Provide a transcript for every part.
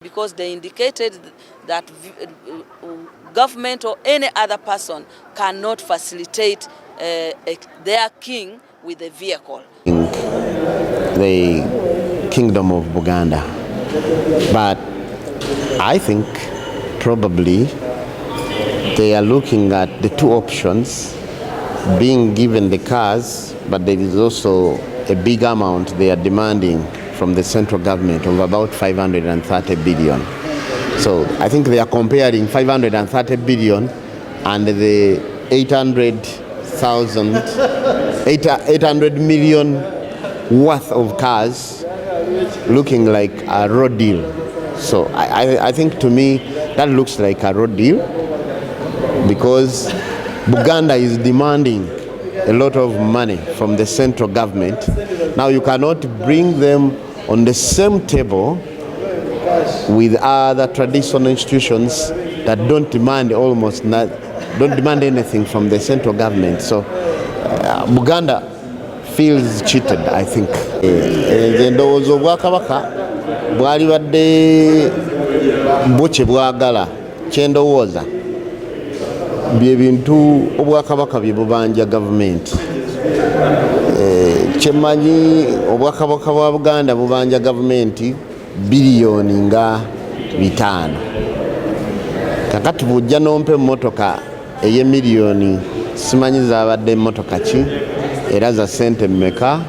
because they indicated that government or any other person cannot facilitate their king with a vehicle. The kingdom of Buganda, but I think probably they are looking at the two options, being given the cars, but there is also a big amount they are demanding from the central government of about 530 billion. So I think they are comparing 530 billion and the 800 million worth of cars looking like a road deal. So I think to me that looks like a road deal because Buganda is demanding a lot of money from the central government. Now you cannot bring them on the same table with other traditional institutions that don't demand anything from the central government. So Buganda feels cheated, I think. Endowooza obwakabaka bwali badde buche bwagala kyendowooza bye bintu obwakabaka bye bubanja gavumenti. Kyemmanyi obwakabaka bwa Buganda bubanja gavumenti biliyoni nga 5. Kakati bujja nompe emmotoka eye miliyoni simanyi zabadde emmotoka ki era za sente mmeka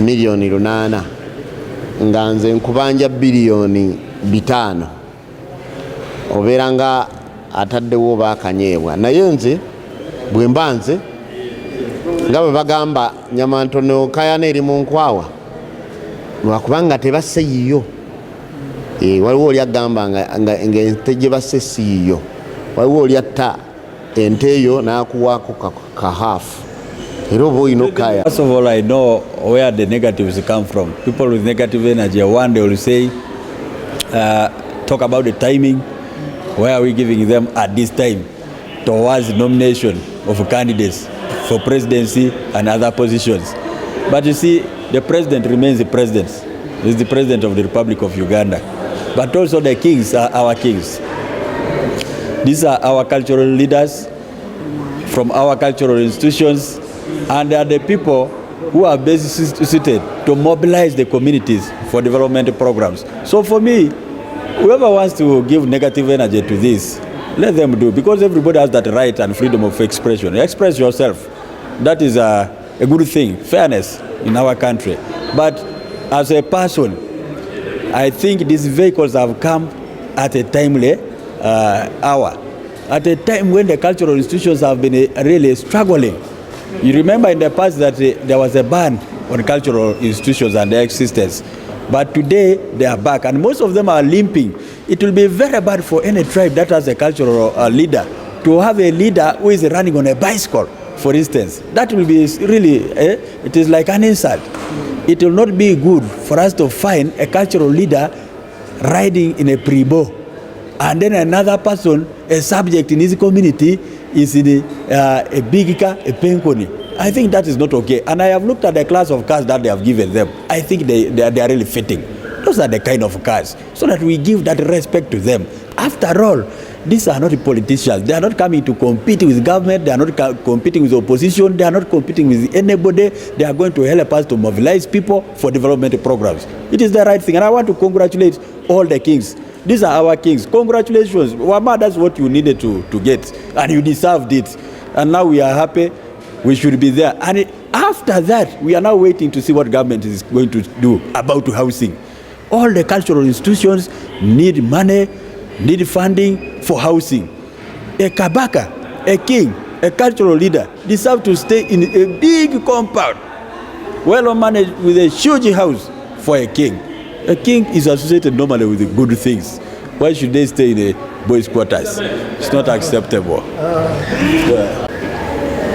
miliyoni 8 nga nze nkubanja biliyoni 5 obeera nga ataddewo bakanyeebwa. Naye nze bwe mbanze nga bwe bagamba nyamantono kayana eri mu nkwawa lwakubanga tebasse yiyo. Waliwo oli agamba nga ente gye basse si yiyo, waliwo oli atta ente eyo n'akuwaako kahaafu. First of all, I know where the negatives come from. People with negative energy, one they will say, talk about the timing. Why are we giving them at this time towards the nomination of candidates for presidency and other positions? But you see, the president remains the president. He's the president of the Republic of Uganda. But also the kings are our kings. These are our cultural leaders from our cultural institutions, and they are the people who are best suited to mobilize the communities for development programs. So for me, whoever wants to give negative energy to this, let them do, because everybody has that right and freedom of expression. Express yourself. That is a good thing, fairness in our country. But as a person, I think these vehicles have come at a timely hour, at a time when the cultural institutions have been really struggling. You remember in the past that there was a ban on cultural institutions and their existence. But today they are back and most of them are limping. It will be very bad for any tribe that has a cultural leader to have a leader who is running on a bicycle, for instance. That will be really, it is like an insult. It will not be good for us to find a cultural leader riding in a prebo, and then another person, a subject in his community, is in a big car, a penkoni. I think that is not okay. And I have looked at the class of cars that they have given them. I think they are really fitting. Those are the kind of cars, so that we give that respect to them. After all, these are not politicians. They are not coming to compete with government. They are not competing with opposition. They are not competing with anybody. They are going to help us to mobilize people for development programs. It is the right thing. And I want to congratulate all the kings. These are our kings. Congratulations. Wama, that's what you needed to get. And you deserved it. And now we are happy. We should be there. And after that, we are now waiting to see what government is going to do about housing. All the cultural institutions need money, need funding for housing. A Kabaka, a king, a cultural leader deserve to stay in a big compound, well managed, with a huge house for a king. A king is associated normally with the good things. Why should they stay in a boys' quarters? It's not acceptable.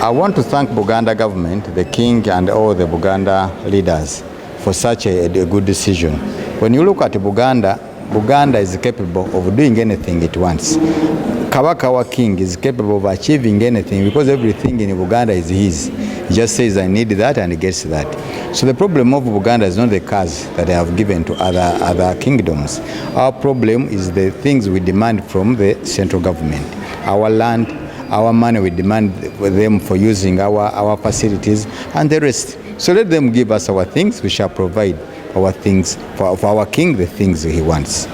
I want to thank Buganda government, the king and all the Buganda leaders for such a good decision. When you look at Buganda, Buganda is capable of doing anything it wants. Kabaka, our king, is capable of achieving anything because everything in Buganda is his. He just says, I need that, and he gets that. So the problem of Buganda is not the cars that they have given to other kingdoms. Our problem is the things we demand from the central government. Our land, our money, we demand them for using our facilities and the rest. So let them give us our things, we shall provide our things for our king, the things he wants.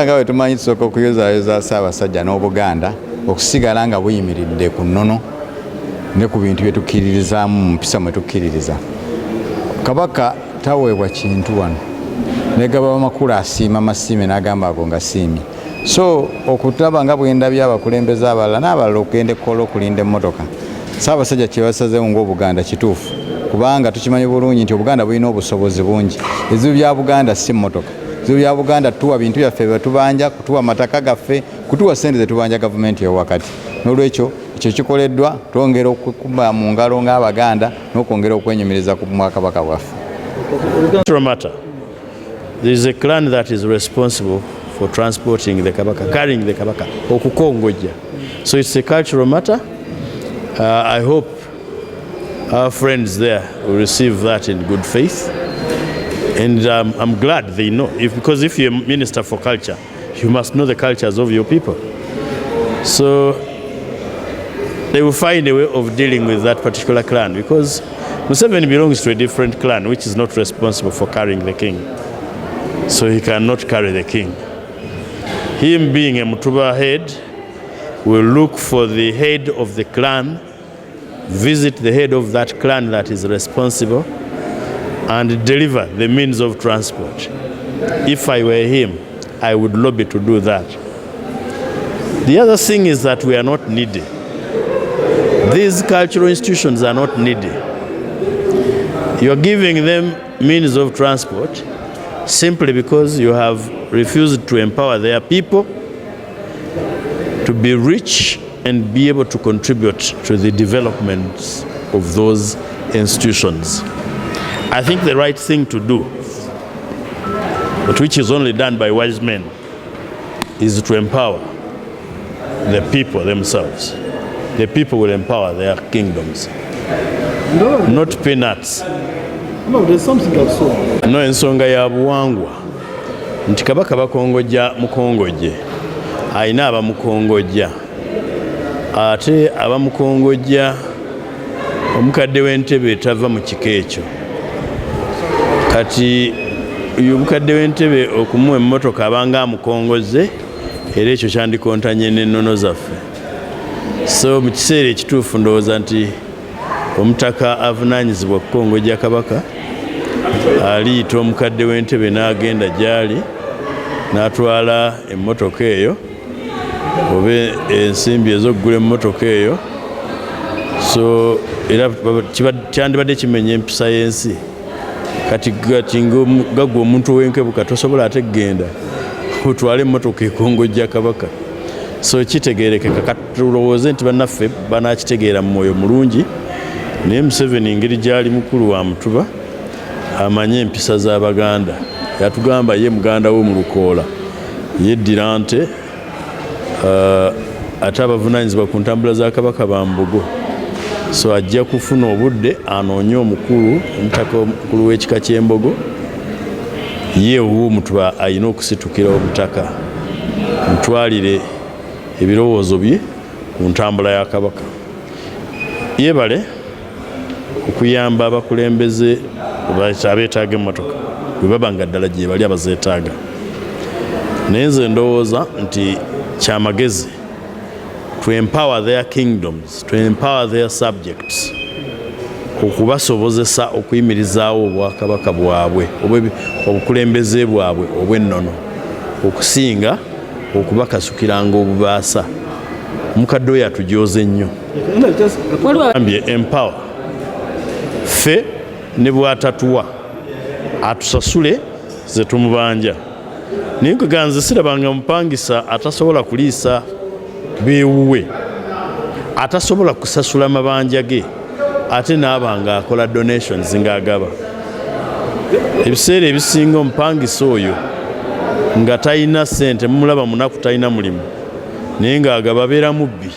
Nga tumanyi tusooka okuyozaayoza Ssaabasajja n'Obuganda okusigala nga buyimiridde ku nnono ne ku bintu bye tukkiririzaamu mu mpisa mwe tukkiririza. Kabaka taweebwa kintu wano negaba amakulu asiima masiime n'agamba ago nga siimi. So okutaba nga bwendabya abakulembeze abalala n'abalala okugenda ekkola okulinda emmotoka. Ssaabasajja kye basazeewo ng'Obuganda kituufu kubanga tukimanyi bulungi nti Obuganda bulina obusobozi bungi. Ebizibu bya Buganda si mmotoka. Ebizibu bya Buganda tuwa bintu byaffe bye tubanja, kutuwa mataka gaffe, kutuwa ssente ze tubanja gavumenti y'owakati. N'olwekyo ekyo kikoleddwa twongera okukuba mu ngalo ng'Abaganda n'okwongera okwenyumiriza ku Bwakabaka bwaffe. There is a clan that is responsible for transporting the Kabaka, carrying the Kabaka, okukongojja. So it's a cultural matter. I hope our friends there will receive that in good faith. And I'm glad they know, because if you're a minister for culture, you must know the cultures of your people. So they will find a way of dealing with that particular clan, because Museveni belongs to a different clan which is not responsible for carrying the king. So he cannot carry the king. Him being a Mutuba head will look for the head of the clan, visit the head of that clan that is responsible, and deliver the means of transport. If I were him, I would lobby to do that. The other thing is that we are not needy. These cultural institutions are not needy. You are giving them means of transport simply because you have refused to empower their people to be rich and be able to contribute to the development of those institutions. I think the right thing to do, but which is only done by wise men, is to empower the people themselves. The people will empower their kingdoms, not peanuts. No, there's something else. No, ensonga ya buwangwa nti Kabaka bakongojja mukongojje ayina abamukongojja ate abamukongojja omukadde w'entebe tava mu kika ekyo. Kati uyu omukadde w'entebe okumuwa emmotoka abanga amukongozze era ekyo kyandikontanye n'ennono zaffe. So mu kiseera ekituufu ndowooza nti omutaka avunaanyizibwa okukongojja Kabaka aliyita omukadde w'entebe n'agenda gy'ali n'atwala emmotoka eyo oba ensimbi ez'okugula emmotoka eyo. So era kyandibadde kimenya empisa y'ensi. Kati gagwa omuntu ow'enkebuka tosobola ate kgenda otwale emmotoka ekongojja Kabaka. So kitegeerekeka katulowooze nti bannaffe banakitegeera mu mwoyo mulungi, naye Museveni engeri gy'ali mukulu wa Mutuba amanye empisa z'Abaganda. Yatugamba ye muganda wo mu Lukoola yeddira nte ate abavunaanyizibwa ku ntambula za Kabaka ba Mbogo. So ajja kufuna obudde anoonye omukulu omutaka omukulu w'ekika ky'Embogo, ye ow'o Mutuba ayina okusitukira obutaka mutwalire ebirowoozo bye ku ntambula ya Kabaka. Yebale okuyamba abakulembeze abeetaaga emmotoka bwe baba nga ddala gye bali abazeetaaga. Naye nze ndowooza nti kyamagezi to empower their kingdoms, to empower their subjects, okubasobozesa okuyimirizaawo obwakabaka bwabwe obukulembeze bwabwe obw'ennono okusinga okubakasukiranga obubaasa. Omukadde oyo atujooze nnyo. Ambye empower ffe ne bw'atatuwa atusasule ze tumubanja. Naye nkuganze sirabanga mupangisa atasobola kuliisa beewuwe, atasobola kusasula mabanja ge, ate n'abanga akola donations ng'agaba. Ebiseera ebisinga omupangisa oyo nga talina ssente, mumulaba munaku talina mulimu, naye ng'agaba abeera mubbi.